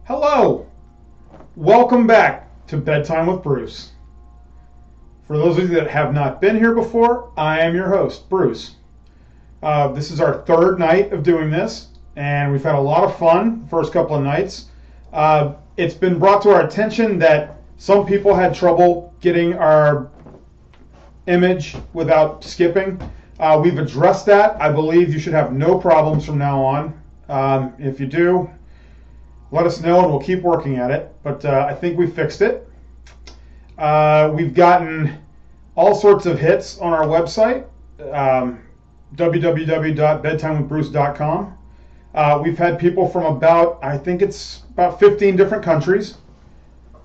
Hello! Welcome back to Bedtime with Bruce. For those of you that have not been here before, I am your host, Bruce. This is our third night of doing this, and we've had a lot of fun the first couple of nights. It's been brought to our attention that some people had trouble getting our image without skipping. We've addressed that. I believe you should have no problems from now on. If you do, let us know and we'll keep working at it. But I think we fixed it. We've gotten all sorts of hits on our website, www.bedtimewithbruce.com. We've had people from about 15 different countries.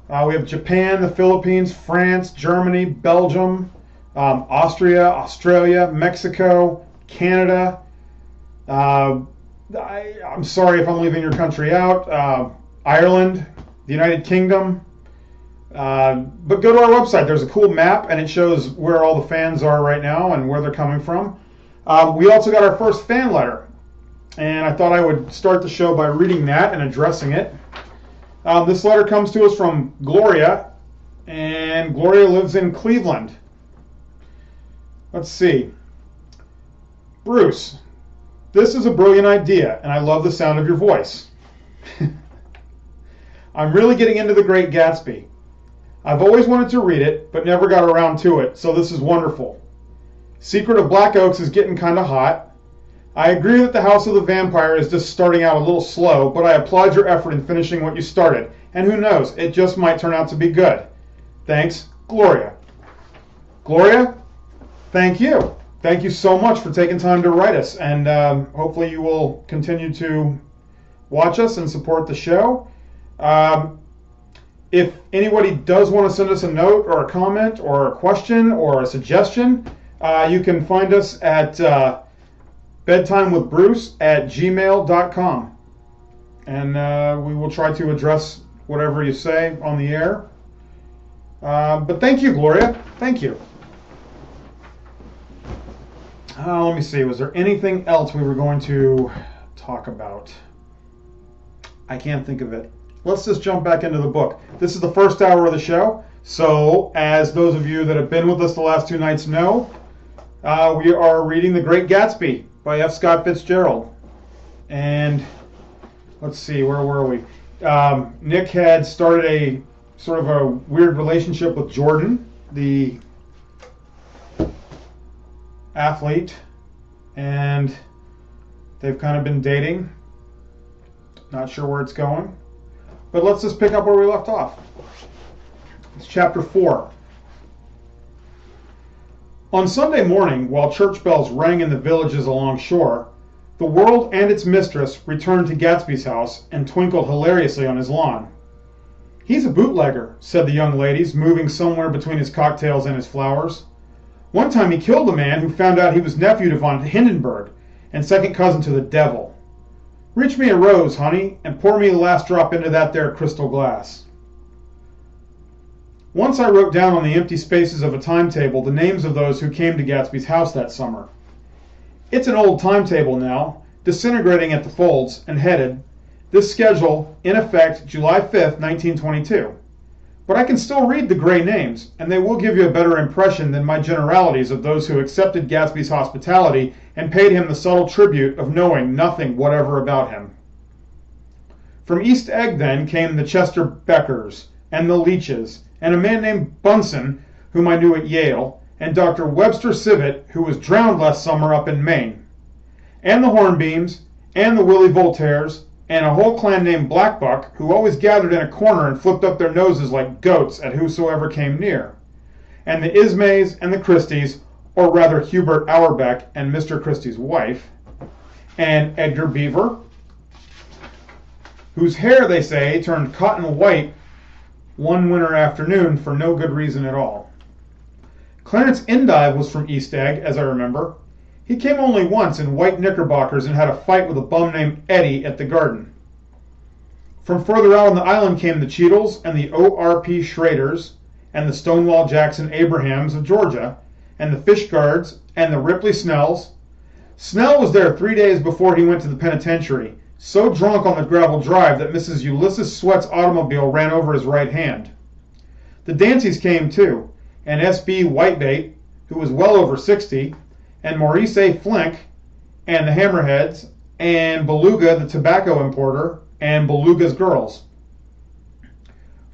We have Japan, the Philippines, France, Germany, Belgium, Austria, Australia, Mexico, Canada. I'm sorry if I'm leaving your country out. Ireland, the United Kingdom. But go to our website. There's a cool map, and it shows where all the fans are right now and where they're coming from. We also got our first fan letter, and I thought I would start the show by reading that and addressing it. This letter comes to us from Gloria, and Gloria lives in Cleveland. Let's see. Bruce, this is a brilliant idea, and I love the sound of your voice. I'm really getting into The Great Gatsby. I've always wanted to read it, but never got around to it, so this is wonderful. Secret of Black Oaks is getting kind of hot. I agree that The House of the Vampire is just starting out a little slow, but I applaud your effort in finishing what you started, and who knows, it just might turn out to be good. Thanks, Gloria. Gloria, thank you. Thank you so much for taking time to write us, and hopefully you will continue to watch us and support the show. If anybody does want to send us a note or a comment or a question or a suggestion, you can find us at bedtimewithbruce@gmail.com, and we will try to address whatever you say on the air. But thank you, Gloria. Thank you. Let me see. Was there anything else we were going to talk about? I can't think of it. Let's just jump back into the book. This is the first hour of the show. So, as those of you that have been with us the last two nights know, we are reading The Great Gatsby by F. Scott Fitzgerald. And let's see, where were we? Nick had started a sort of a weird relationship with Jordan, the athlete, and they've kind of been dating. Not sure where it's going, but let's just pick up where we left off. It's chapter 4. On Sunday morning, while church bells rang in the villages along shore, the world and its mistress returned to Gatsby's house and twinkled hilariously on his lawn. "He's a bootlegger," said the young ladies, moving somewhere between his cocktails and his flowers. "One time he killed a man who found out he was nephew to von Hindenburg and second cousin to the devil. Reach me a rose, honey, and pour me the last drop into that there crystal glass." Once I wrote down on the empty spaces of a timetable the names of those who came to Gatsby's house that summer. It's an old timetable now, disintegrating at the folds, and headed, "This schedule, in effect, July 5th, 1922. But I can still read the gray names, and they will give you a better impression than my generalities of those who accepted Gatsby's hospitality and paid him the subtle tribute of knowing nothing whatever about him. From East Egg, then, came the Chester Beckers, and the Leaches, and a man named Bunsen, whom I knew at Yale, and Dr. Webster Civet, who was drowned last summer up in Maine, and the Hornbeams, and the Willie Voltaires, and a whole clan named Blackbuck, who always gathered in a corner and flipped up their noses like goats at whosoever came near, and the Ismays and the Christies, or rather Hubert Auerbeck and Mr. Christie's wife, and Edgar Beaver, whose hair, they say, turned cotton white one winter afternoon for no good reason at all. Clarence Endive was from East Egg, as I remember. He came only once in white knickerbockers and had a fight with a bum named Eddie at the Garden. From further out on the island came the Cheadles and the O.R.P. Schraders and the Stonewall Jackson Abrahams of Georgia and the Fishguards and the Ripley Snells. Snell was there 3 days before he went to the penitentiary, so drunk on the gravel drive that Mrs. Ulysses Sweat's automobile ran over his right hand. The Danceys came too, and S.B. Whitebait, who was well over 60, and Maurice A. Flink, and the Hammerheads, and Beluga the tobacco importer, and Beluga's girls.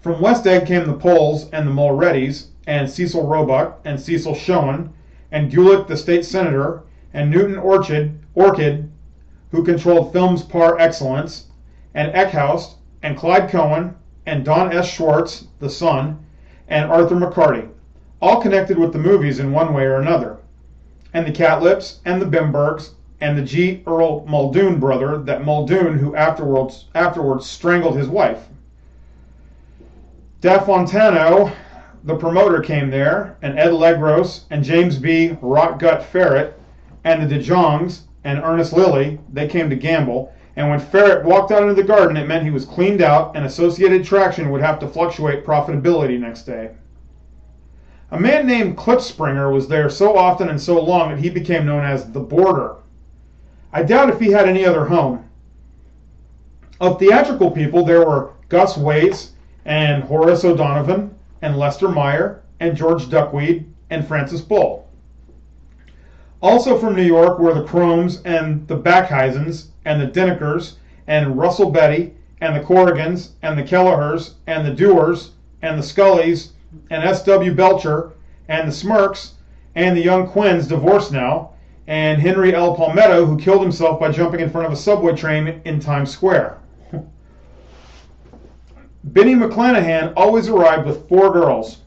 From West Egg came the Poles and the Mulreadys, and Cecil Roebuck, and Cecil Schoen, and Gulick the state senator, and Newton Orchid, who controlled films par excellence, and Eckhouse, and Clyde Cohen, and Don S. Schwartz, the son, and Arthur McCarty, all connected with the movies in one way or another, and the Catlips, and the Bimbergs, and the G. Earl Muldoon brother, that Muldoon who afterwards strangled his wife. Da Fontano, the promoter, came there, and Ed Legros, and James B. Rotgut Ferret, and the De Jongs, and Ernest Lilly. They came to gamble, and when Ferret walked out into the garden, it meant he was cleaned out, and Associated Traction would have to fluctuate profitability next day. A man named Klipspringer was there so often and so long that he became known as the Boarder. I doubt if he had any other home. Of theatrical people, there were Gus Waits, and Horace O'Donovan, and Lester Meyer, and George Duckweed, and Francis Bull. Also from New York were the Cromes, and the Backhuisens, and the Dinnikers, and Russell Betty, and the Corrigans, and the Kelleher's, and the Dewars, and the Scullys, and S.W. Belcher, and the Smirks, and the young Quinns, divorced now, and Henry L. Palmetto, who killed himself by jumping in front of a subway train in Times Square. Benny McClanahan always arrived with 4 girls.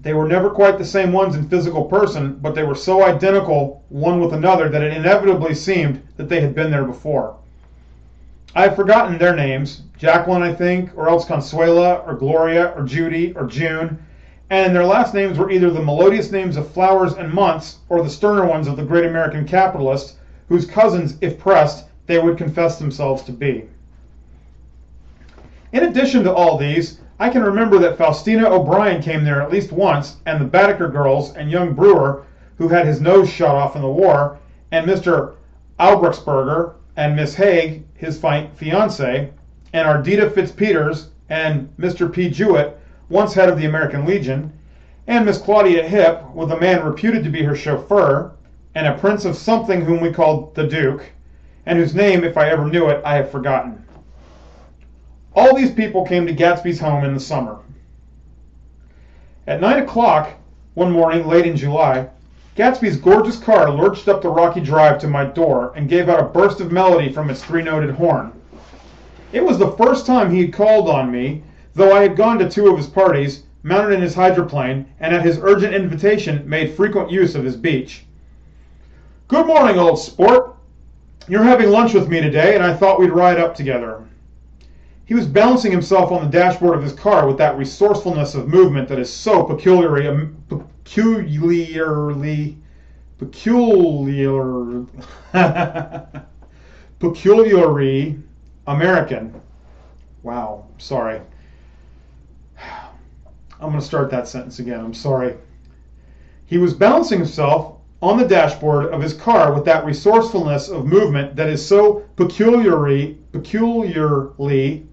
They were never quite the same ones in physical person, but they were so identical one with another that it inevitably seemed that they had been there before. I have forgotten their names, Jacqueline, I think, or else Consuela, or Gloria, or Judy, or June, and their last names were either the melodious names of flowers and months, or the sterner ones of the great American capitalists, whose cousins, if pressed, they would confess themselves to be. In addition to all these, I can remember that Faustina O'Brien came there at least once, and the Baedeker girls, and young Brewer, who had his nose shot off in the war, and Mr. Albrechtsberger, and Miss Haig, his fiancée, and Ardita Fitzpeters, and Mr. P. Jewett, once head of the American Legion, and Miss Claudia Hip, with a man reputed to be her chauffeur, and a prince of something whom we called the Duke, and whose name, if I ever knew it, I have forgotten. All these people came to Gatsby's home in the summer. At 9 o'clock one morning late in July, Gatsby's gorgeous car lurched up the rocky drive to my door and gave out a burst of melody from its 3-noted horn. It was the first time he had called on me, though I had gone to 2 of his parties, mounted in his hydroplane, and at his urgent invitation made frequent use of his beach. "Good morning, old sport. You're having lunch with me today, and I thought we'd ride up together." He was balancing himself on the dashboard of his car with that resourcefulness of movement that is so peculiarly American. Wow, sorry. I'm going to start that sentence again. I'm sorry. He was balancing himself on the dashboard of his car with that resourcefulness of movement that is so peculiarly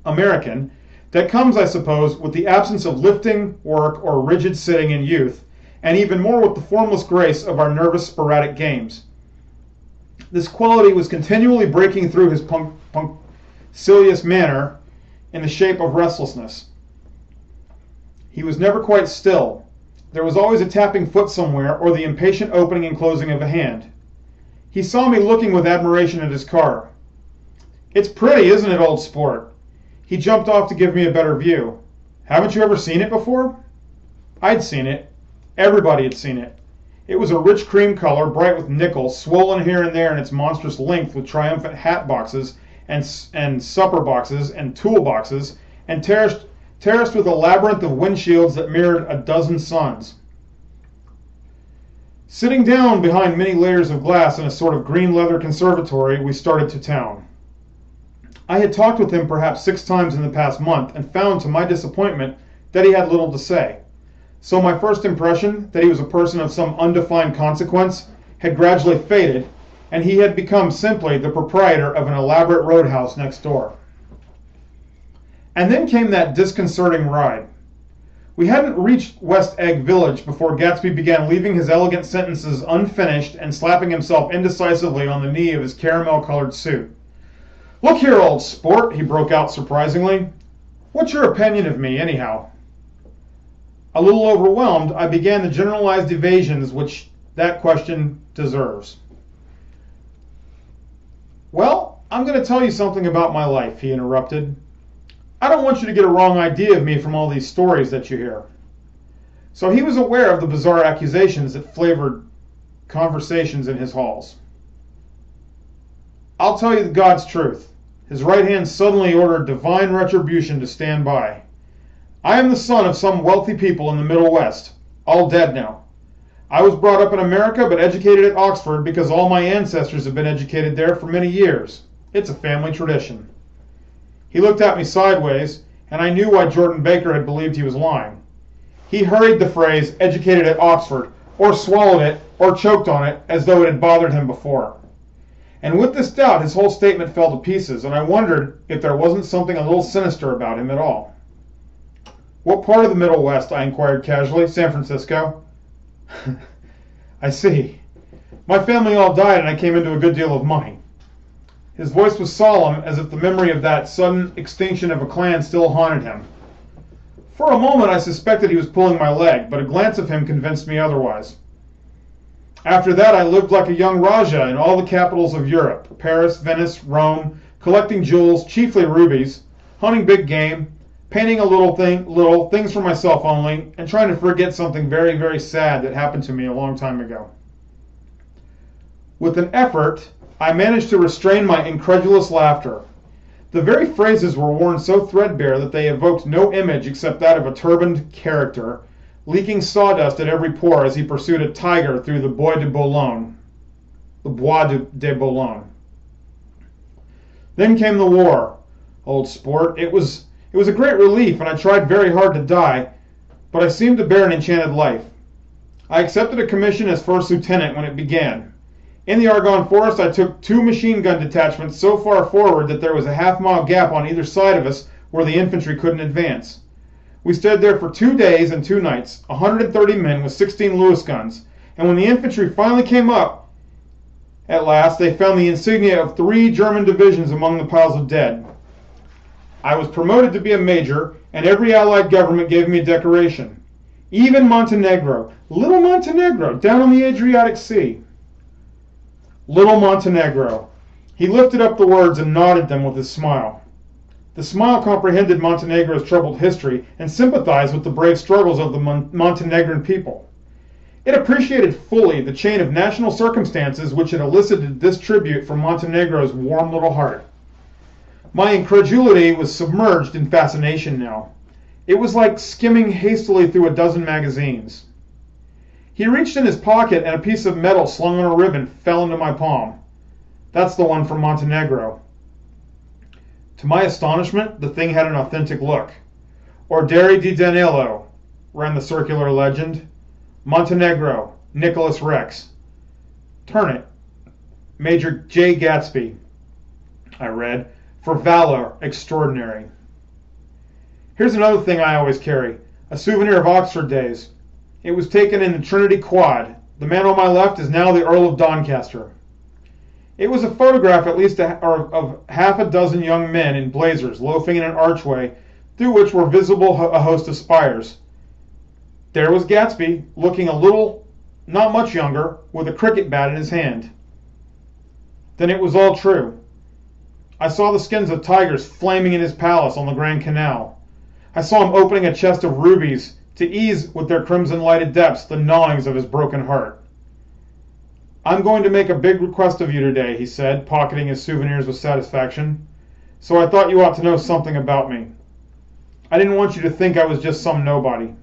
American, that comes, I suppose, with the absence of lifting, work, or rigid sitting in youth, and even more with the formless grace of our nervous, sporadic games. This quality was continually breaking through his punctilious manner in the shape of restlessness. He was never quite still. There was always a tapping foot somewhere, or the impatient opening and closing of a hand. He saw me looking with admiration at his car. "It's pretty, isn't it, old sport?" He jumped off to give me a better view. "Haven't you ever seen it before?" I'd seen it. Everybody had seen it. It was a rich cream color, bright with nickel, swollen here and there in its monstrous length with triumphant hat boxes and supper boxes and tool boxes, and terraced with a labyrinth of windshields that mirrored a dozen suns. Sitting down behind many layers of glass in a sort of green leather conservatory, we started to town. I had talked with him perhaps 6 times in the past month, and found to my disappointment that he had little to say. So my first impression, that he was a person of some undefined consequence, had gradually faded, and he had become simply the proprietor of an elaborate roadhouse next door. And then came that disconcerting ride. We hadn't reached West Egg Village before Gatsby began leaving his elegant sentences unfinished and slapping himself indecisively on the knee of his caramel-colored suit. "Look here, old sport," he broke out surprisingly. "What's your opinion of me, anyhow?" A little overwhelmed, I began the generalized evasions which that question deserves. "Well, I'm going to tell you something about my life," he interrupted. "I don't want you to get a wrong idea of me from all these stories that you hear." So he was aware of the bizarre accusations that flavored conversations in his halls. "I'll tell you God's truth." His right hand suddenly ordered divine retribution to stand by. "I am the son of some wealthy people in the Middle West, all dead now. I was brought up in America but educated at Oxford because all my ancestors have been educated there for many years. It's a family tradition." He looked at me sideways, and I knew why Jordan Baker had believed he was lying. He hurried the phrase, "educated at Oxford," or swallowed it, or choked on it, as though it had bothered him before. And with this doubt, his whole statement fell to pieces, and I wondered if there wasn't something a little sinister about him at all. "What part of the Middle West?" I inquired casually. "San Francisco." "I see. My family all died, and I came into a good deal of money." His voice was solemn, as if the memory of that sudden extinction of a clan still haunted him. For a moment I suspected he was pulling my leg, but a glance of him convinced me otherwise. "After that I lived like a young Raja in all the capitals of Europe, Paris, Venice, Rome, collecting jewels, chiefly rubies, hunting big game, painting little things for myself only, and trying to forget something very, very sad that happened to me a long time ago." With an effort, I managed to restrain my incredulous laughter. The very phrases were worn so threadbare that they evoked no image except that of a turbaned character, leaking sawdust at every pore as he pursued a tiger through the Bois de Boulogne. Then came the war, old sport. It was a great relief, and I tried very hard to die, but I seemed to bear an enchanted life. I accepted a commission as first lieutenant when it began. In the Argonne Forest, I took 2 machine gun detachments so far forward that there was a half-mile gap on either side of us where the infantry couldn't advance. We stood there for 2 days and 2 nights, 130 men with 16 Lewis guns, and when the infantry finally came up, at last, they found the insignia of 3 German divisions among the piles of dead. I was promoted to be a major, and every Allied government gave me a decoration. Even Montenegro, little Montenegro, down on the Adriatic Sea. Little Montenegro. He lifted up the words and nodded them with his smile. The smile comprehended Montenegro's troubled history and sympathized with the brave struggles of the Montenegrin people. It appreciated fully the chain of national circumstances which had elicited this tribute from Montenegro's warm little heart. My incredulity was submerged in fascination now. It was like skimming hastily through a dozen magazines. He reached in his pocket and a piece of metal slung on a ribbon fell into my palm. "That's the one from Montenegro." To my astonishment, the thing had an authentic look. "Ordere di Danilo," ran the circular legend. "Montenegro, Nicholas Rex." "Turn it. Major J. Gatsby," I read, "for valor extraordinary." Here's another thing I always carry, a souvenir of Oxford days. It was taken in the Trinity Quad. The man on my left is now the Earl of Doncaster. It was a photograph at least of half a dozen young men in blazers loafing in an archway through which were visible a host of spires. There was Gatsby, looking a little, not much younger, with a cricket bat in his hand. Then it was all true. I saw the skins of tigers flaming in his palace on the Grand Canal. I saw him opening a chest of rubies to ease with their crimson-lighted depths the gnawings of his broken heart. "I'm going to make a big request of you today," he said, pocketing his souvenirs with satisfaction. "So I thought you ought to know something about me. I didn't want you to think I was just some nobody.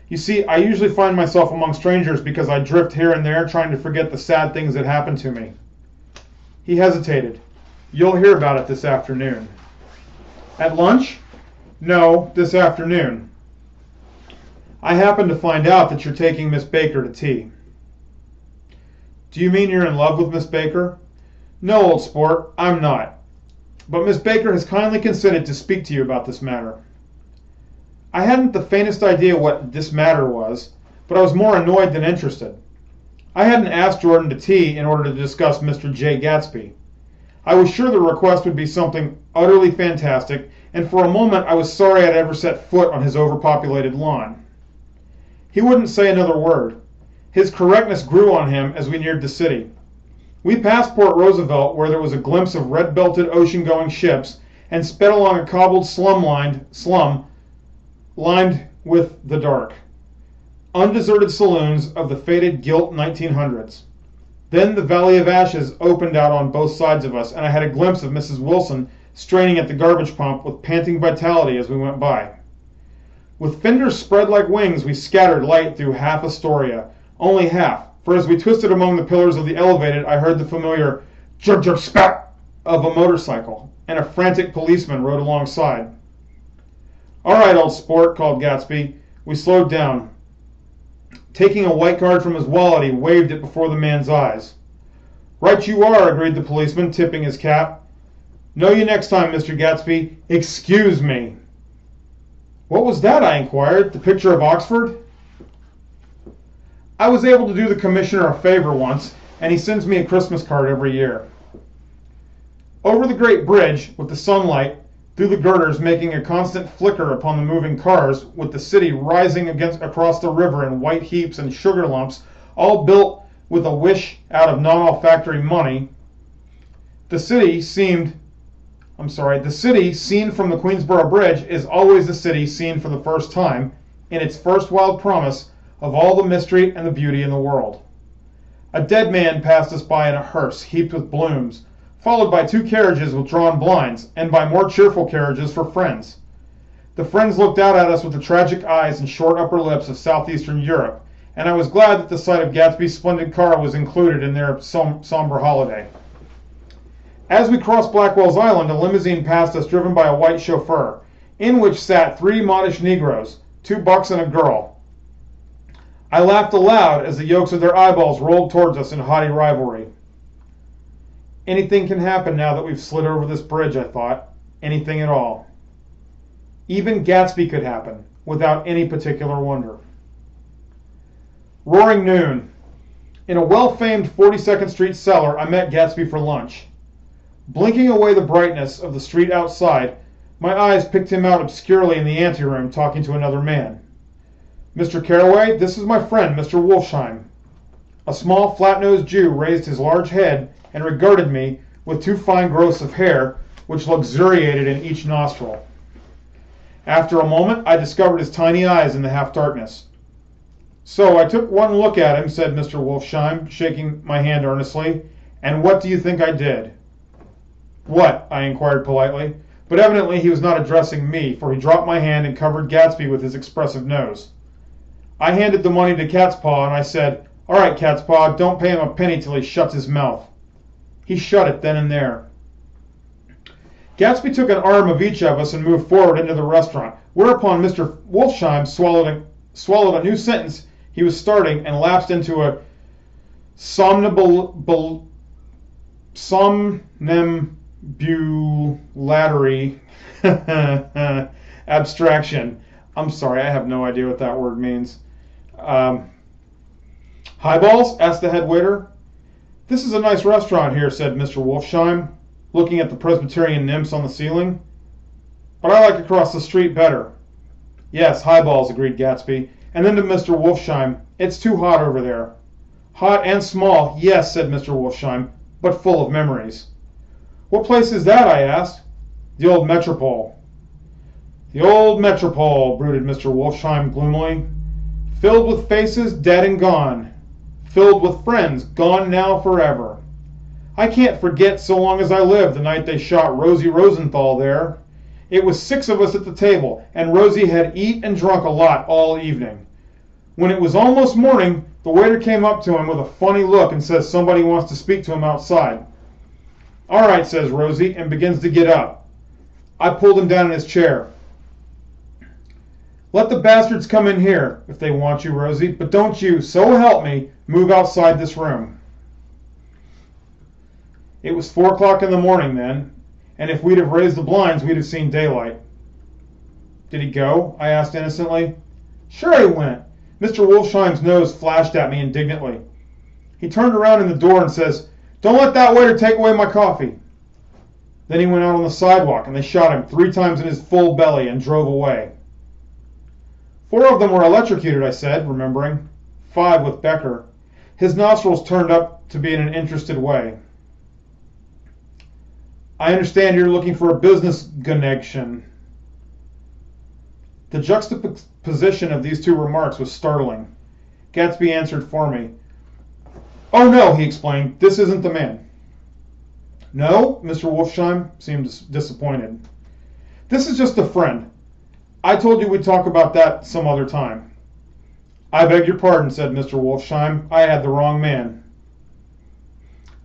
You see, I usually find myself among strangers because I drift here and there trying to forget the sad things that happened to me." He hesitated. "You'll hear about it this afternoon." "At lunch?" "No, this afternoon. I happen to find out that you're taking Miss Baker to tea." "Do you mean you're in love with Miss Baker?" No, old sport, I'm not. But Miss Baker has kindly consented to speak to you about this matter. I hadn't the faintest idea what this matter was, but I was more annoyed than interested. I hadn't asked Jordan to tea in order to discuss Mr. J. Gatsby. I was sure the request would be something utterly fantastic, and for a moment I was sorry I'd ever set foot on his overpopulated lawn. He wouldn't say another word. His correctness grew on him as we neared the city. We passed Port Roosevelt, where there was a glimpse of red-belted ocean-going ships, and sped along a cobbled slum lined with the dark, undeserted saloons of the faded gilt 1900s. Then the Valley of Ashes opened out on both sides of us, and I had a glimpse of Mrs. Wilson straining at the garbage pump with panting vitality as we went by. With fenders spread like wings, we scattered light through half Astoria, only half, for as we twisted among the pillars of the elevated, I heard the familiar jerk jerk spat of a motorcycle, and a frantic policeman rode alongside. "All right, old sport," called Gatsby. We slowed down. Taking a white card from his wallet, he waved it before the man's eyes. "Right you are," agreed the policeman, tipping his cap. "Know you next time, Mr. Gatsby. Excuse me." "What was that?" I inquired. "The picture of Oxford?" "I was able to do the commissioner a favor once, and he sends me a Christmas card every year." Over the great bridge, with the sunlight through the girders making a constant flicker upon the moving cars, with the city rising across the river in white heaps and sugar lumps, all built with a wish out of non-olfactory money, the city seen from the Queensboro Bridge is always the city seen for the first time, in its first wild promise of all the mystery and the beauty in the world. A dead man passed us by in a hearse heaped with blooms, followed by 2 carriages with drawn blinds, and by more cheerful carriages for friends. The friends looked out at us with the tragic eyes and short upper lips of southeastern Europe, and I was glad that the sight of Gatsby's splendid car was included in their somber holiday. As we crossed Blackwell's Island, a limousine passed us driven by a white chauffeur, in which sat 3 modish Negroes, 2 bucks and a girl. I laughed aloud as the yolks of their eyeballs rolled towards us in haughty rivalry. Anything can happen now that we've slid over this bridge, I thought. Anything at all. Even Gatsby could happen, without any particular wonder. Roaring noon. In a well-famed 42nd Street cellar, I met Gatsby for lunch. Blinking away the brightness of the street outside, my eyes picked him out obscurely in the anteroom talking to another man. "Mr. Carraway, this is my friend, Mr. Wolfsheim." A small, flat-nosed Jew raised his large head and regarded me with 2 fine growths of hair, which luxuriated in each nostril. After a moment, I discovered his tiny eyes in the half-darkness. "So I took one look at him," said Mr. Wolfsheim, shaking my hand earnestly, "and what do you think I did?" "What?" I inquired politely, but evidently he was not addressing me, for he dropped my hand and covered Gatsby with his expressive nose. I handed the money to Catspaw, and I said, "All right, Catspaw, don't pay him a penny till he shuts his mouth." He shut it then and there. Gatsby took an arm of each of us and moved forward into the restaurant, whereupon Mr. Wolfsheim swallowed a new sentence he was starting and lapsed into a somnambulatory abstraction. I'm sorry, I have no idea what that word means. "Highballs?" asked the head waiter. "This is a nice restaurant here," said Mr. Wolfsheim, looking at the Presbyterian nymphs on the ceiling. "But I like across the street better." "Yes, highballs," agreed Gatsby, and then to Mr. Wolfsheim, "It's too hot over there." "Hot and small, yes," said Mr. Wolfsheim, "but full of memories." "What place is that?" I asked. "The old Metropole." "The old Metropole," brooded Mr. Wolfsheim gloomily. "Filled with faces dead and gone. Filled with friends gone now forever. I can't forget so long as I live the night they shot Rosie Rosenthal there. It was 6 of us at the table, and Rosie had eat and drunk a lot all evening. When it was almost morning, the waiter came up to him with a funny look and says somebody wants to speak to him outside. 'All right,' says Rosie, and begins to get up. I pulled him down in his chair. 'Let the bastards come in here if they want you, Rosie, but don't you, so help me, move outside this room.' It was 4 o'clock in the morning then, and if we'd have raised the blinds, we'd have seen daylight. Did he go? I asked innocently. Sure he went. Mr. Wolfsheim's nose flashed at me indignantly. He turned around in the door and says, Don't let that waiter take away my coffee. Then he went out on the sidewalk and they shot him 3 times in his full belly and drove away. 4 of them were electrocuted, I said, remembering. 5 with Becker. His nostrils turned up to be in an interested way. I understand you're looking for a business connection. The juxtaposition of these 2 remarks was startling. Gatsby answered for me. Oh no, he explained, this isn't the man. No? Mr. Wolfsheim seemed disappointed. This is just a friend. I told you we'd talk about that some other time. I beg your pardon, said Mr. Wolfsheim. I had the wrong man.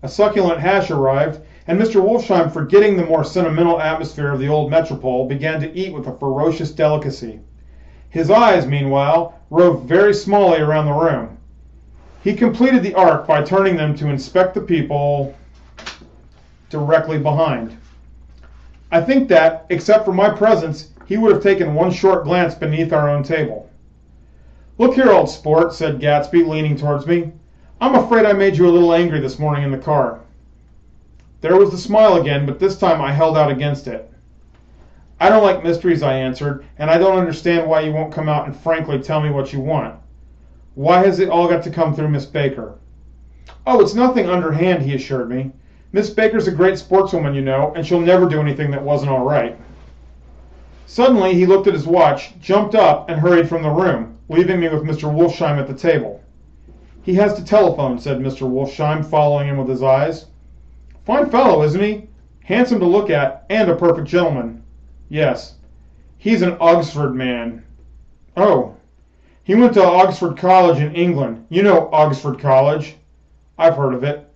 A succulent hash arrived, and Mr. Wolfsheim, forgetting the more sentimental atmosphere of the old metropole, began to eat with a ferocious delicacy. His eyes, meanwhile, roved very smallly around the room. He completed the arc by turning them to inspect the people directly behind. I think that, except for my presence, he would have taken one short glance beneath our own table. Look here, old sport, said Gatsby, leaning towards me. I'm afraid I made you a little angry this morning in the car. There was the smile again, but this time I held out against it. I don't like mysteries, I answered, and I don't understand why you won't come out and frankly tell me what you want. Why has it all got to come through Miss Baker? Oh, it's nothing underhand, he assured me. Miss Baker's a great sportswoman, you know, and she'll never do anything that wasn't all right. Suddenly, he looked at his watch, jumped up, and hurried from the room, leaving me with Mr. Wolfsheim at the table. He has to telephone, said Mr. Wolfsheim, following him with his eyes. Fine fellow, isn't he? Handsome to look at, and a perfect gentleman. Yes. He's an Oxford man. Oh. He went to Oxford College in England. You know Oxford College. I've heard of it.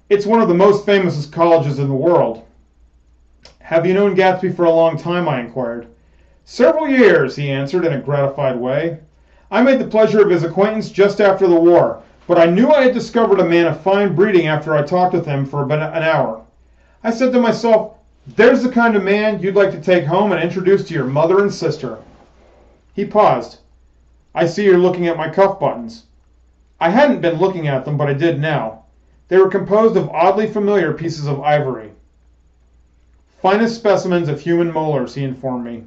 It's one of the most famous colleges in the world. Have you known Gatsby for a long time? I inquired. Several years, he answered in a gratified way. I made the pleasure of his acquaintance just after the war, but I knew I had discovered a man of fine breeding after I talked with him for about an hour. I said to myself, there's the kind of man you'd like to take home and introduce to your mother and sister. He paused. I see you're looking at my cuff buttons. I hadn't been looking at them, but I did now. They were composed of oddly familiar pieces of ivory. Finest specimens of human molars, he informed me.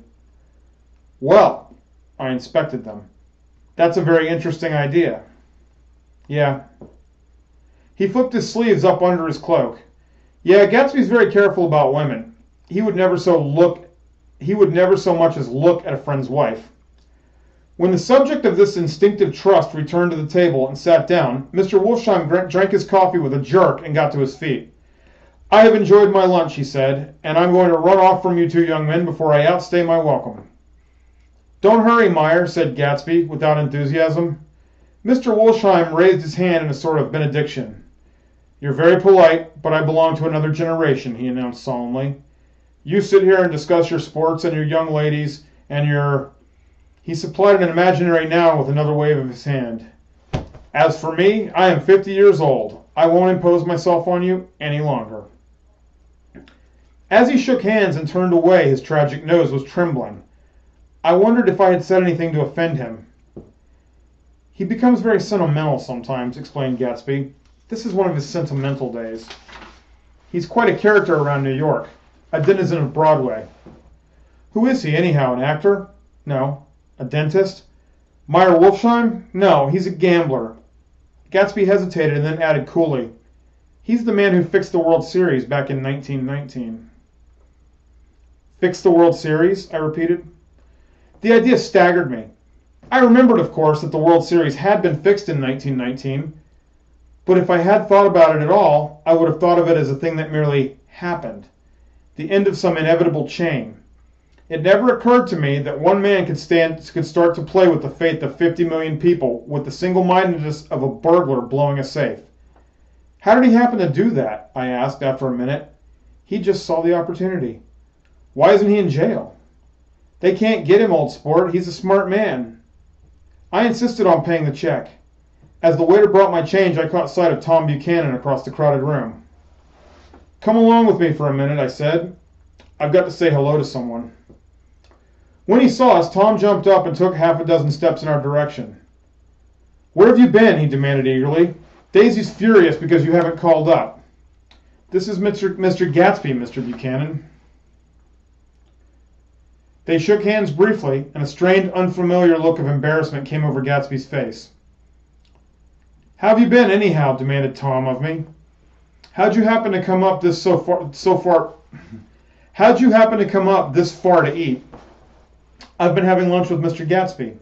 Well, I inspected them. That's a very interesting idea. Yeah. He flipped his sleeves up under his cloak. Yeah, Gatsby's very careful about women. He would never so much as look at a friend's wife. When the subject of this instinctive trust returned to the table and sat down, Mr. Wolfsheim drank his coffee with a jerk and got to his feet. I have enjoyed my lunch, he said, and I'm going to run off from you 2 young men before I outstay my welcome. Don't hurry, Meyer, said Gatsby, without enthusiasm. Mr. Wolfsheim raised his hand in a sort of benediction. You're very polite, but I belong to another generation, he announced solemnly. You sit here and discuss your sports and your young ladies and your... He supplied an imaginary noun with another wave of his hand. As for me, I am 50 years old. I won't impose myself on you any longer. As he shook hands and turned away, his tragic nose was trembling. I wondered if I had said anything to offend him. He becomes very sentimental sometimes, explained Gatsby. This is one of his sentimental days. He's quite a character around New York, a denizen of Broadway. Who is he, anyhow, an actor? No. A dentist? Meyer Wolfsheim? No, he's a gambler. Gatsby hesitated and then added coolly, he's the man who fixed the World Series back in 1919. Fixed the World Series? I repeated. The idea staggered me. I remembered, of course, that the World Series had been fixed in 1919, but if I had thought about it at all, I would have thought of it as a thing that merely happened, the end of some inevitable chain. It never occurred to me that one man could start to play with the fate of 50 million people with the single-mindedness of a burglar blowing a safe. How did he happen to do that? I asked after a minute. He just saw the opportunity. Why isn't he in jail? They can't get him, old sport. He's a smart man. I insisted on paying the check. As the waiter brought my change, I caught sight of Tom Buchanan across the crowded room. "Come along with me for a minute," I said. "I've got to say hello to someone." When he saw us, Tom jumped up and took half a dozen steps in our direction. "Where have you been?" he demanded eagerly. "Daisy's furious because you haven't called up." "This is Mr. Gatsby, Mr. Buchanan." They shook hands briefly, and a strained, unfamiliar look of embarrassment came over Gatsby's face. "How have you been, anyhow?" demanded Tom of me. "How'd you happen to come up this How'd you happen to come up this far to eat?" "I've been having lunch with Mr. Gatsby."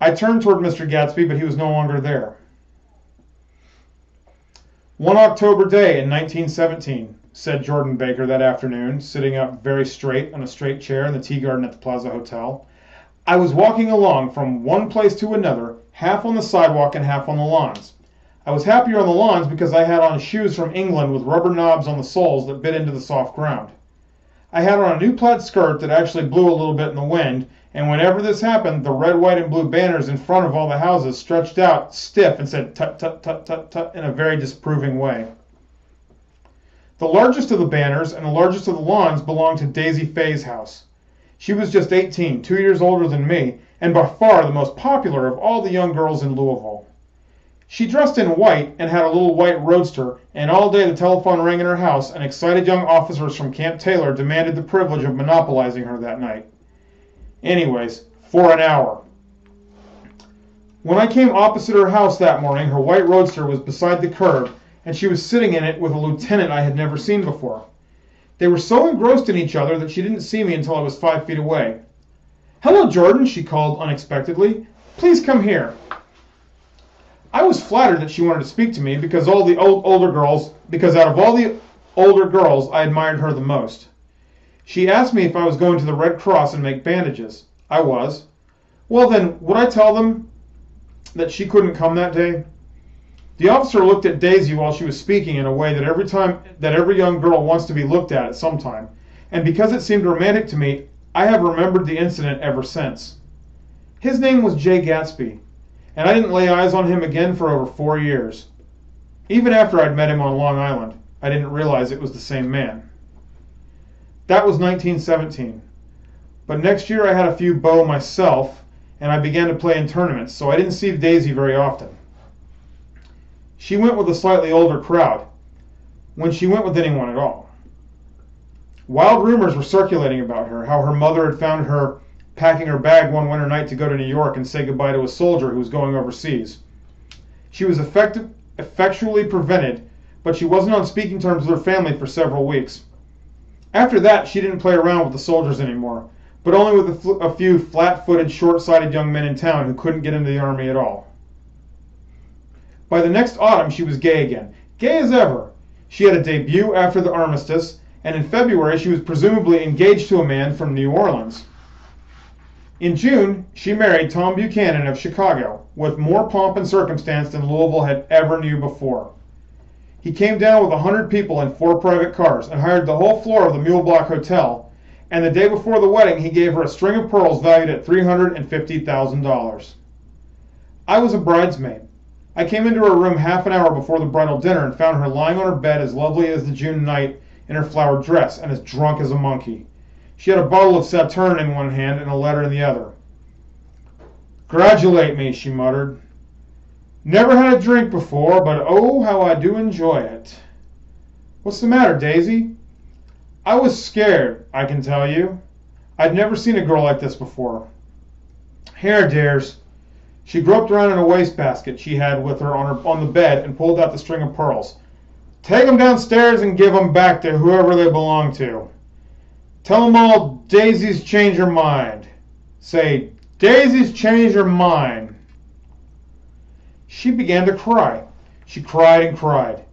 I turned toward Mr. Gatsby, but he was no longer there. "One October day in 1917, said Jordan Baker that afternoon, sitting up very straight on a straight chair in the tea garden at the Plaza Hotel. "I was walking along from one place to another, half on the sidewalk and half on the lawns. I was happier on the lawns because I had on shoes from England with rubber knobs on the soles that bit into the soft ground. I had on a new plaid skirt that actually blew a little bit in the wind, and whenever this happened, the red, white, and blue banners in front of all the houses stretched out stiff and said tut, tut, tut, tut, tut in a very disapproving way. The largest of the banners and the largest of the lawns belonged to Daisy Fay's house. She was just 18, 2 years older than me, and by far the most popular of all the young girls in Louisville. She dressed in white and had a little white roadster, and all day the telephone rang in her house, and excited young officers from Camp Taylor demanded the privilege of monopolizing her that night. Anyways, for an hour. When I came opposite her house that morning, her white roadster was beside the curb, and she was sitting in it with a lieutenant I had never seen before. They were so engrossed in each other that she didn't see me until I was 5 feet away. "Hello, Jordan," she called unexpectedly. "Please come here." I was flattered that she wanted to speak to me because out of all the older girls, I admired her the most. She asked me if I was going to the Red Cross and make bandages. I was. Well then, would I tell them that she couldn't come that day? The officer looked at Daisy while she was speaking in a way that every young girl wants to be looked at some time, and because it seemed romantic to me, I have remembered the incident ever since. His name was J. Gatsby, and I didn't lay eyes on him again for over 4 years. Even after I'd met him on Long Island, I didn't realize it was the same man. That was 1917. But next year I had a few beaux myself, and I began to play in tournaments, so I didn't see Daisy very often. She went with a slightly older crowd, when she went with anyone at all. Wild rumors were circulating about her, how her mother had found her packing her bag one winter night to go to New York and say goodbye to a soldier who was going overseas. She was effectually prevented, but she wasn't on speaking terms with her family for several weeks. After that, she didn't play around with the soldiers anymore, but only with a few flat-footed, short-sighted young men in town who couldn't get into the army at all. By the next autumn, she was gay again, gay as ever. She had a debut after the armistice, and in February she was presumably engaged to a man from New Orleans. In June, she married Tom Buchanan of Chicago, with more pomp and circumstance than Louisville had ever knew before. He came down with 100 people in 4 private cars and hired the whole floor of the Mule Block Hotel, and the day before the wedding he gave her a string of pearls valued at $350,000. I was a bridesmaid. I came into her room half an hour before the bridal dinner and found her lying on her bed as lovely as the June night in her flowered dress and as drunk as a monkey. She had a bottle of Sauterne in one hand and a letter in the other. "Congratulate me," she muttered. "Never had a drink before, but oh, how I do enjoy it." "What's the matter, Daisy?" "I was scared, I can tell you. I'd never seen a girl like this before." "Here, dears." She groped around in a wastebasket she had with her on the bed and pulled out the string of pearls. "Take 'em downstairs and give 'em back to whoever they belong to. Tell 'em all Daisy's changed her mind. Say, Daisy's changed her mind." She began to cry. She cried and cried.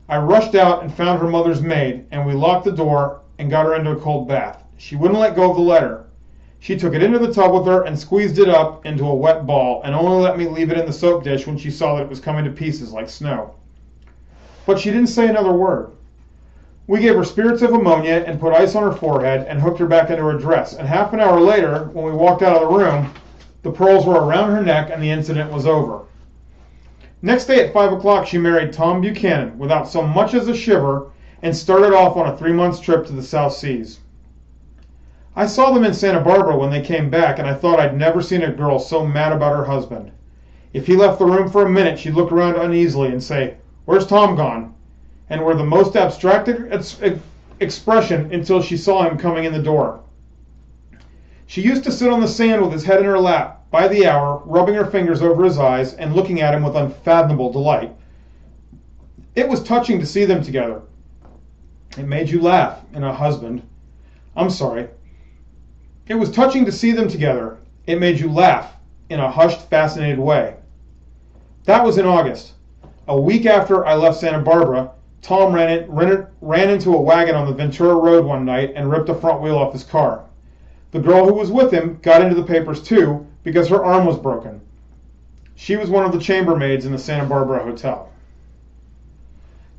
I rushed out and found her mother's maid, and we locked the door and got her into a cold bath. She wouldn't let go of the letter. She took it into the tub with her and squeezed it up into a wet ball, and only let me leave it in the soap dish when she saw that it was coming to pieces like snow. But she didn't say another word. We gave her spirits of ammonia and put ice on her forehead and hooked her back into her dress, and half an hour later, when we walked out of the room, the pearls were around her neck and the incident was over. Next day at 5 o'clock she married Tom Buchanan without so much as a shiver, and started off on a 3-month trip to the South Seas. I saw them in Santa Barbara when they came back, and I thought I'd never seen a girl so mad about her husband. If he left the room for a minute, she'd look around uneasily and say, "Where's Tom gone?" and wear the most abstracted expression until she saw him coming in the door. She used to sit on the sand with his head in her lap, by the hour, rubbing her fingers over his eyes and looking at him with unfathomable delight. It was touching to see them together. It made you laugh in a husband. I'm sorry. It was touching to see them together. It made you laugh in a hushed, fascinated way. That was in August. A week after I left Santa Barbara, Tom ran into a wagon on the Ventura Road one night and ripped the front wheel off his car. The girl who was with him got into the papers too because her arm was broken. She was one of the chambermaids in the Santa Barbara hotel.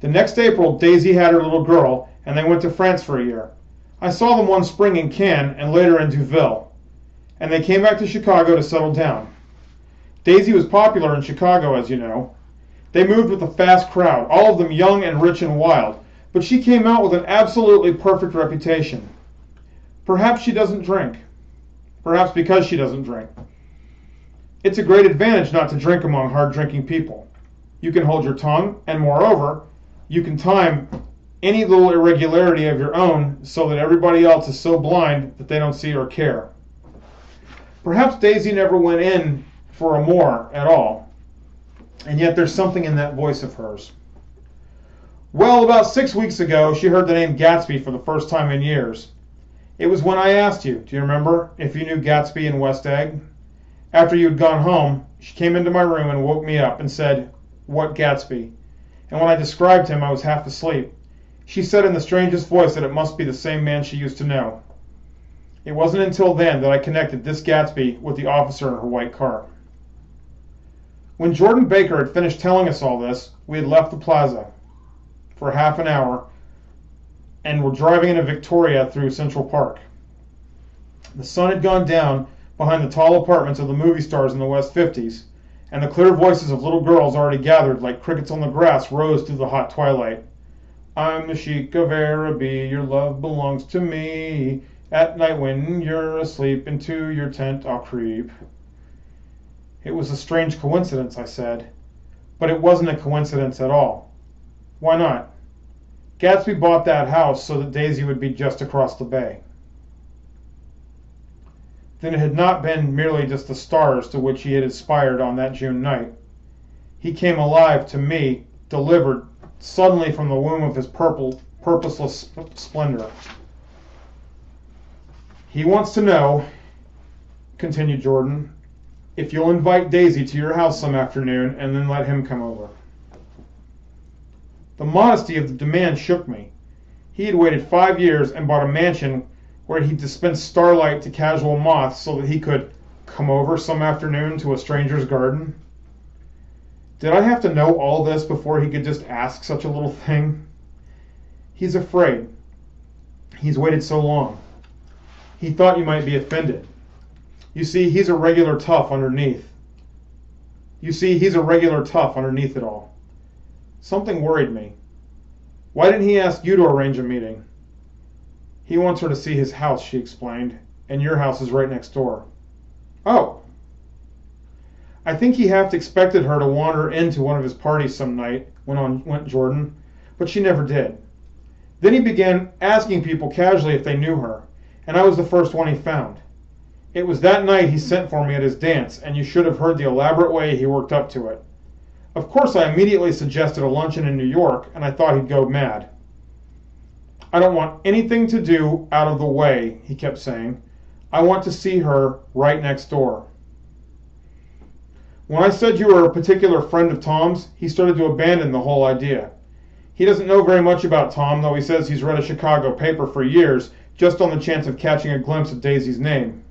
The next April, Daisy had her little girl, and they went to France for a year. I saw them one spring in Cannes and later in Deauville, and they came back to Chicago to settle down. Daisy was popular in Chicago, as you know. They moved with a fast crowd, all of them young and rich and wild, but she came out with an absolutely perfect reputation. Perhaps she doesn't drink. Perhaps because she doesn't drink. It's a great advantage not to drink among hard-drinking people. You can hold your tongue, and moreover, you can time any little irregularity of your own so that everybody else is so blind that they don't see or care. Perhaps Daisy never went in for a more at all, and yet there's something in that voice of hers. Well, about 6 weeks ago, she heard the name Gatsby for the first time in years. It was when I asked you, do you remember, if you knew Gatsby in West Egg? After you had gone home, she came into my room and woke me up and said, "What Gatsby?" And when I described him, I was half asleep. She said in the strangest voice that it must be the same man she used to know. It wasn't until then that I connected this Gatsby with the officer in her white car. When Jordan Baker had finished telling us all this, we had left the plaza for half an hour and were driving in a Victoria through Central Park. The sun had gone down behind the tall apartments of the movie stars in the West 50s, and the clear voices of little girls already gathered like crickets on the grass rose through the hot twilight. I'm the Sheik of Araby, your love belongs to me. At night when you're asleep, into your tent I'll creep. It was a strange coincidence, I said, but it wasn't a coincidence at all. Why not? Gatsby bought that house so that Daisy would be just across the bay. Then it had not been merely just the stars to which he had aspired on that June night. He came alive to me, delivered suddenly from the womb of his purposeless splendor. He wants to know, continued Jordan, if you'll invite Daisy to your house some afternoon and then let him come over. The modesty of the demand shook me. He had waited 5 years and bought a mansion where he dispensed starlight to casual moths so that he could come over some afternoon to a stranger's garden. Did I have to know all this before he could just ask such a little thing? He's afraid. He's waited so long. He thought you might be offended. You see, he's a regular tough underneath. It all. Something worried me. Why didn't he ask you to arrange a meeting? He wants her to see his house, she explained, and your house is right next door. Oh. I think he half expected her to wander into one of his parties some night, went Jordan, but she never did. Then he began asking people casually if they knew her, and I was the first one he found. It was that night he sent for me at his dance, and you should have heard the elaborate way he worked up to it. Of course, I immediately suggested a luncheon in New York, and I thought he'd go mad. I don't want anything to do out of the way, he kept saying. I want to see her right next door. When I said you were a particular friend of Tom's, he started to abandon the whole idea. He doesn't know very much about Tom, though he says he's read a Chicago paper for years, just on the chance of catching a glimpse of Daisy's name.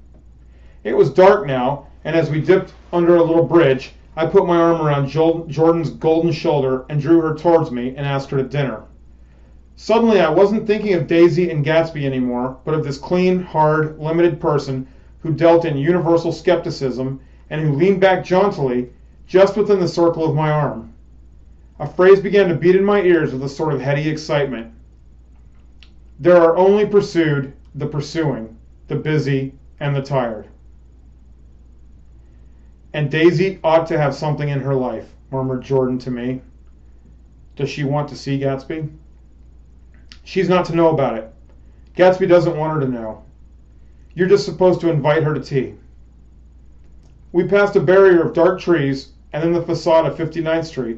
It was dark now, and as we dipped under a little bridge, I put my arm around Jordan's golden shoulder and drew her towards me and asked her to dinner. Suddenly, I wasn't thinking of Daisy and Gatsby anymore, but of this clean, hard, limited person who dealt in universal skepticism and who leaned back jauntily just within the circle of my arm. A phrase began to beat in my ears with a sort of heady excitement. There are only pursued the pursuing, the busy, and the tired. And Daisy ought to have something in her life, murmured Jordan to me. Does she want to see Gatsby? She's not to know about it. Gatsby doesn't want her to know. You're just supposed to invite her to tea. We passed a barrier of dark trees and then the facade of 59th Street.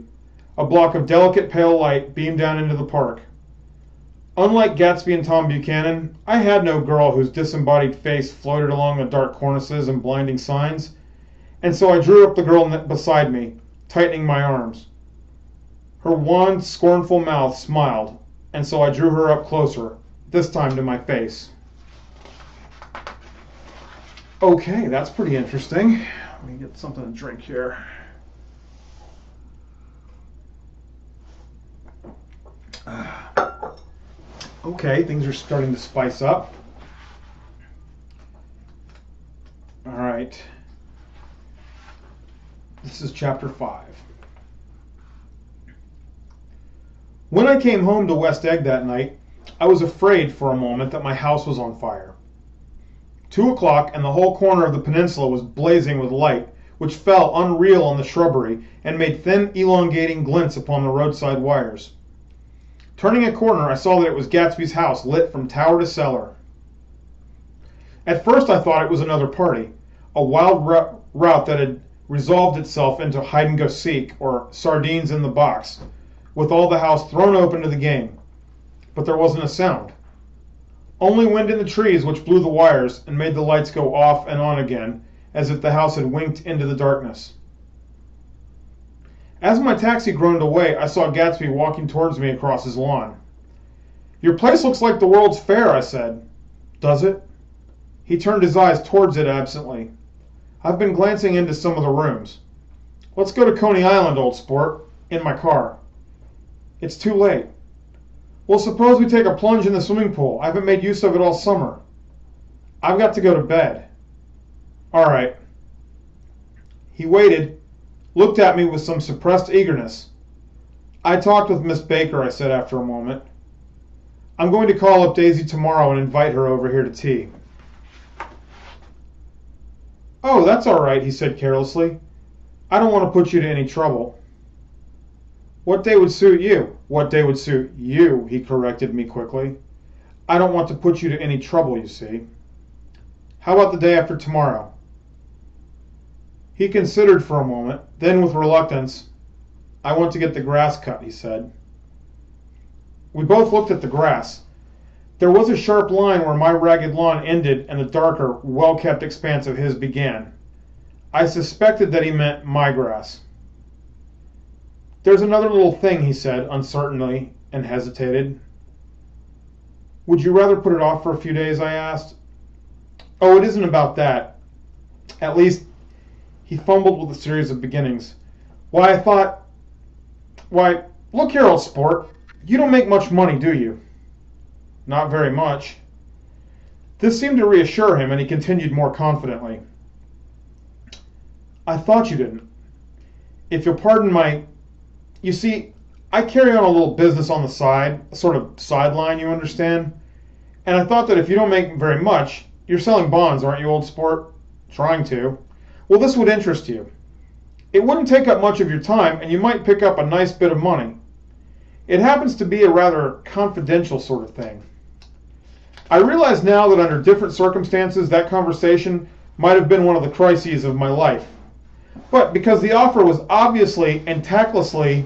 A block of delicate pale light beamed down into the park. Unlike Gatsby and Tom Buchanan, I had no girl whose disembodied face floated along the dark cornices and blinding signs, and so I drew up the girl beside me, tightening my arms. Her wan, scornful mouth smiled, and so I drew her up closer, this time to my face. Okay, that's pretty interesting. Let me get something to drink here. Okay, things are starting to spice up. All right. This is chapter 5. When I came home to West Egg that night, I was afraid for a moment that my house was on fire. 2 o'clock and the whole corner of the peninsula was blazing with light, which fell unreal on the shrubbery and made thin, elongating glints upon the roadside wires. Turning a corner, I saw that it was Gatsby's house, lit from tower to cellar. At first I thought it was another party, a wild rout that had resolved itself into hide-and-go-seek, or sardines in the box, with all the house thrown open to the game. But there wasn't a sound. Only wind in the trees which blew the wires and made the lights go off and on again, as if the house had winked into the darkness. As my taxi groaned away, I saw Gatsby walking towards me across his lawn. "Your place looks like the World's Fair," I said. "Does it?" He turned his eyes towards it absently. "I've been glancing into some of the rooms. Let's go to Coney Island, old sport, in my car." "It's too late." "Well, suppose we take a plunge in the swimming pool. I haven't made use of it all summer." "I've got to go to bed." "All right." He waited, looked at me with some suppressed eagerness. "I talked with Miss Baker," I said after a moment. "I'm going to call up Daisy tomorrow and invite her over here to tea." "Oh, that's all right," he said carelessly. "I don't want to put you to any trouble." "What day would suit you?" "What day would suit you," he corrected me quickly. "I don't want to put you to any trouble, you see." "How about the day after tomorrow?" He considered for a moment, then with reluctance, "I want to get the grass cut," he said. We both looked at the grass. There was a sharp line where my ragged lawn ended and the darker, well-kept expanse of his began. I suspected that he meant my grass. "There's another little thing," he said uncertainly, and hesitated. "Would you rather put it off for a few days?" I asked. "Oh, it isn't about that. At least," he fumbled with a series of beginnings. "Why, I thought... Why, look here, old sport. You don't make much money, do you?" "Not very much." This seemed to reassure him, and he continued more confidently. "I thought you didn't. If you'll pardon my... You see, I carry on a little business on the side, a sort of sideline, you understand? And I thought that if you don't make very much, you're selling bonds, aren't you, old sport?" "Trying to." "Well, this would interest you. It wouldn't take up much of your time, and you might pick up a nice bit of money. It happens to be a rather confidential sort of thing." I realize now that under different circumstances, that conversation might have been one of the crises of my life. But because the offer was obviously and tactlessly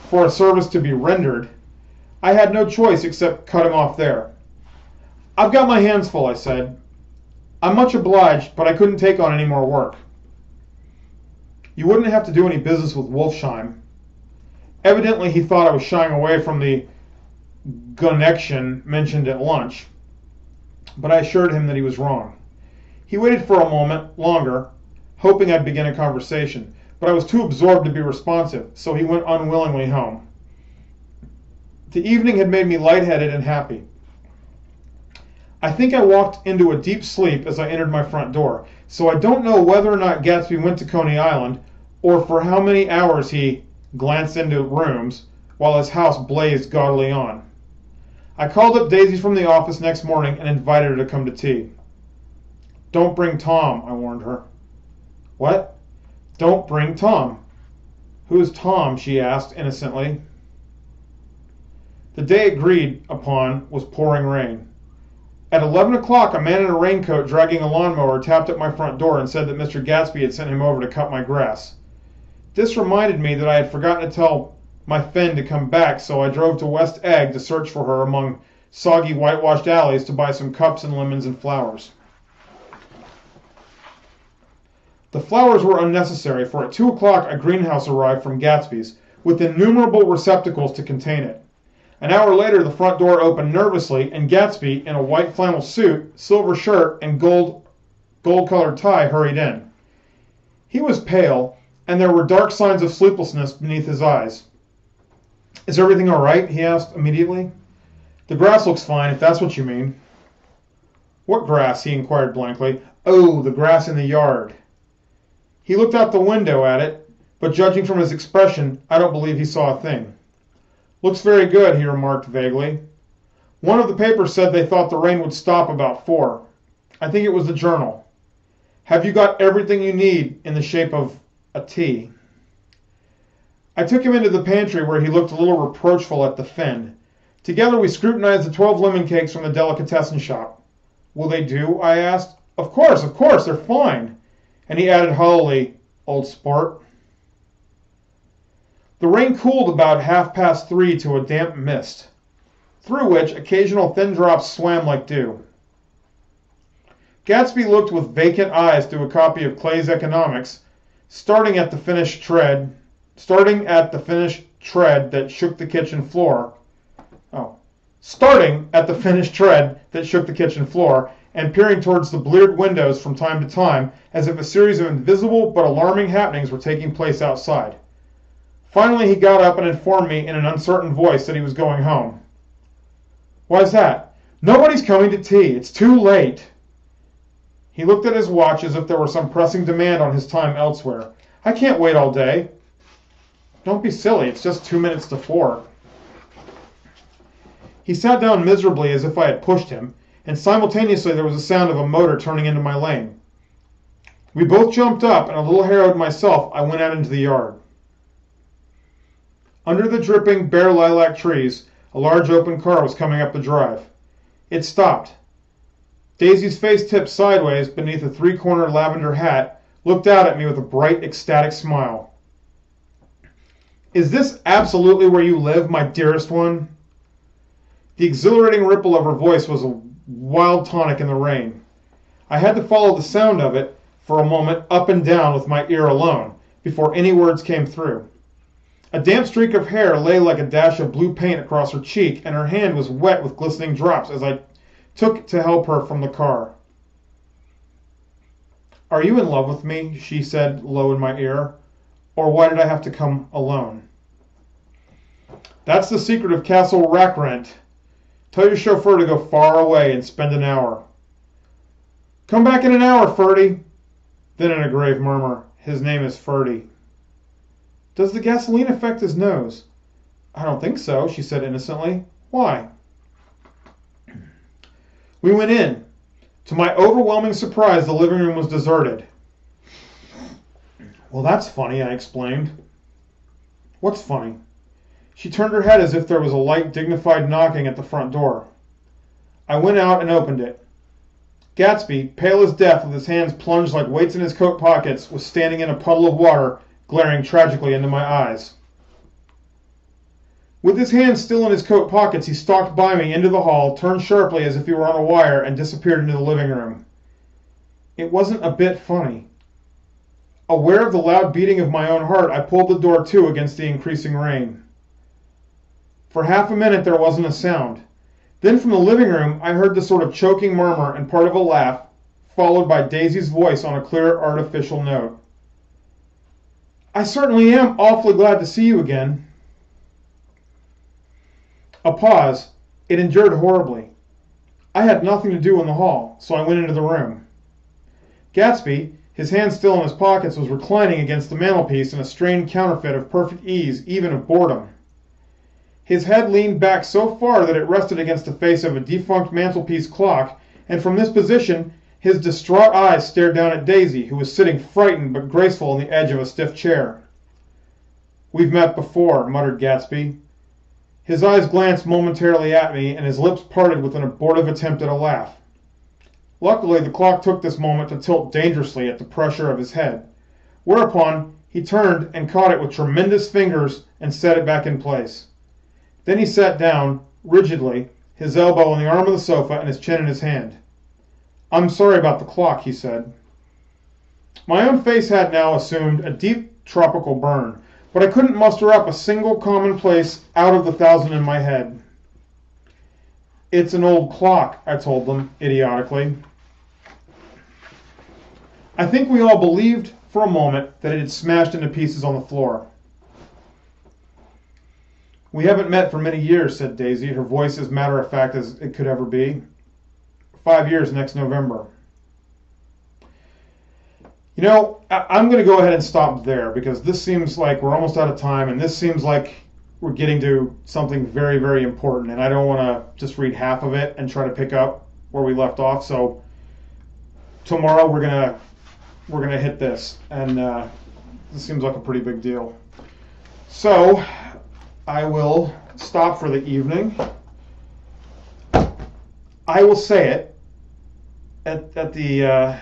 for a service to be rendered, I had no choice except cut him off there. "I've got my hands full," I said. "I'm much obliged, but I couldn't take on any more work." "You wouldn't have to do any business with Wolfsheim." Evidently he thought I was shying away from the connection mentioned at lunch, but I assured him that he was wrong. He waited for a moment longer, hoping I'd begin a conversation, but I was too absorbed to be responsive, so he went unwillingly home. The evening had made me lightheaded and happy. I think I walked into a deep sleep as I entered my front door, so I don't know whether or not Gatsby went to Coney Island, or for how many hours he glanced into rooms while his house blazed gaudily on. I called up Daisy from the office next morning and invited her to come to tea. Don't bring Tom, I warned her. What? Don't bring Tom. Who is Tom? She asked innocently. The day agreed upon was pouring rain. At 11 o'clock, a man in a raincoat dragging a lawnmower tapped at my front door and said that Mr. Gatsby had sent him over to cut my grass. This reminded me that I had forgotten to tell my Finn to come back, so I drove to West Egg to search for her among soggy whitewashed alleys to buy some cups and lemons and flowers. The flowers were unnecessary, for at 2 o'clock a greenhouse arrived from Gatsby's, with innumerable receptacles to contain it. An hour later the front door opened nervously, and Gatsby, in a white flannel suit, silver shirt, and gold-colored tie, hurried in. He was pale, and there were dark signs of sleeplessness beneath his eyes. Is everything all right? He asked immediately. The grass looks fine, if that's what you mean. What grass? He inquired blankly. Oh, the grass in the yard. He looked out the window at it, but judging from his expression, I don't believe he saw a thing. Looks very good, he remarked vaguely. One of the papers said they thought the rain would stop about 4. I think it was the Journal. Have you got everything you need in the shape of a tea? I took him into the pantry where he looked a little reproachful at the Finn. Together we scrutinized the 12 lemon cakes from the delicatessen shop. Will they do? I asked. Of course, they're fine. And he added hollowly, old sport. The rain cooled about 3:30 to a damp mist, through which occasional thin drops swam like dew. Gatsby looked with vacant eyes through a copy of Clay's Economics, starting at the finished tread that shook the kitchen floor. Starting at the finished tread that shook the kitchen floor, and peering towards the bleared windows from time to time, as if a series of invisible but alarming happenings were taking place outside. Finally he got up and informed me in an uncertain voice that he was going home. Why's that? Nobody's coming to tea. It's too late. He looked at his watch as if there were some pressing demand on his time elsewhere. I can't wait all day. Don't be silly. It's just 2 minutes to 4. He sat down miserably as if I had pushed him, and simultaneously there was a sound of a motor turning into my lane. We both jumped up, and a little harrowed myself, I went out into the yard. Under the dripping, bare lilac trees, a large open car was coming up the drive. It stopped. Daisy's face tipped sideways beneath a 3-cornered lavender hat, looked out at me with a bright, ecstatic smile. Is this absolutely where you live, my dearest one? The exhilarating ripple of her voice was a wild tonic in the rain. I had to follow the sound of it for a moment up and down with my ear alone, before any words came through. A damp streak of hair lay like a dash of blue paint across her cheek, and her hand was wet with glistening drops as I took to help her from the car. Are you in love with me? She said low in my ear. Or why did I have to come alone? That's the secret of Castle Rackrent. Tell your chauffeur to go far away and spend an hour. Come back in an hour, Ferdy. Then in a grave murmur, his name is Ferdy. Does the gasoline affect his nose? I don't think so, she said innocently. Why? We went in. To my overwhelming surprise, the living room was deserted. Well, that's funny, I explained. What's funny? She turned her head as if there was a light, dignified knocking at the front door. I went out and opened it. Gatsby, pale as death with his hands plunged like weights in his coat pockets, was standing in a puddle of water, glaring tragically into my eyes. With his hands still in his coat pockets, he stalked by me into the hall, turned sharply as if he were on a wire, and disappeared into the living room. It wasn't a bit funny. Aware of the loud beating of my own heart, I pulled the door to against the increasing rain. For half a minute there wasn't a sound. Then from the living room I heard the sort of choking murmur and part of a laugh, followed by Daisy's voice on a clear artificial note. I certainly am awfully glad to see you again. A pause. It endured horribly. I had nothing to do in the hall, so I went into the room. Gatsby, his hands still in his pockets, was reclining against the mantelpiece in a strained counterfeit of perfect ease, even of boredom. His head leaned back so far that it rested against the face of a defunct mantelpiece clock, and from this position his distraught eyes stared down at Daisy, who was sitting frightened but graceful on the edge of a stiff chair. "We've met before," muttered Gatsby. His eyes glanced momentarily at me, and his lips parted with an abortive attempt at a laugh. Luckily, the clock took this moment to tilt dangerously at the pressure of his head, whereupon he turned and caught it with tremendous fingers and set it back in place. Then he sat down, rigidly, his elbow on the arm of the sofa and his chin in his hand. "I'm sorry about the clock," he said. My own face had now assumed a deep tropical burn, but I couldn't muster up a single commonplace out of the thousand in my head. "It's an old clock," I told them, idiotically. I think we all believed for a moment that it had smashed into pieces on the floor. "We haven't met for many years," said Daisy, her voice as matter-of-fact as it could ever be. 5 years next November. You know, I'm going to go ahead and stop there because this seems like we're almost out of time, and this seems like we're getting to something very, very important, and I don't want to just read half of it and try to pick up where we left off. So tomorrow we're gonna hit this, and this seems like a pretty big deal. So I will stop for the evening. I will say it at the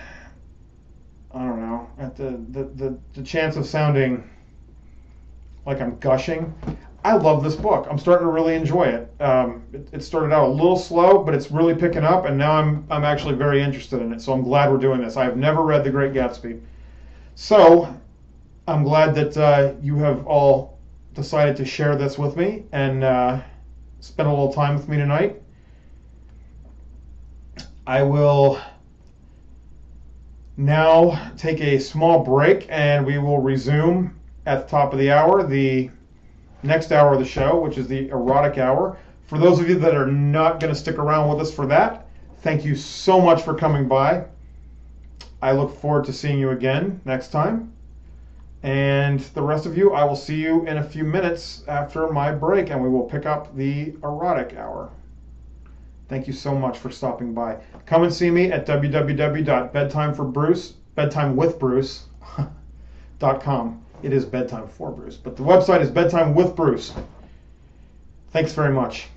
I don't know, at the chance of sounding like I'm gushing. I love this book. I'm starting to really enjoy it. It started out a little slow, but it's really picking up, and now I'm actually very interested in it. So I'm glad we're doing this. I've never read The Great Gatsby, so I'm glad that you have all decided to share this with me and spend a little time with me tonight. I will now take a small break, and we will resume at the top of the hour, the next hour of the show, which is the erotic hour. For those of you that are not going to stick around with us for that, thank you so much for coming by. I look forward to seeing you again next time. And the rest of you, I will see you in a few minutes after my break, and we will pick up the erotic hour. Thank you so much for stopping by. Come and see me at bedtimewithbruce.com. It is bedtime for Bruce, but the website is Bedtime with Bruce. Thanks very much.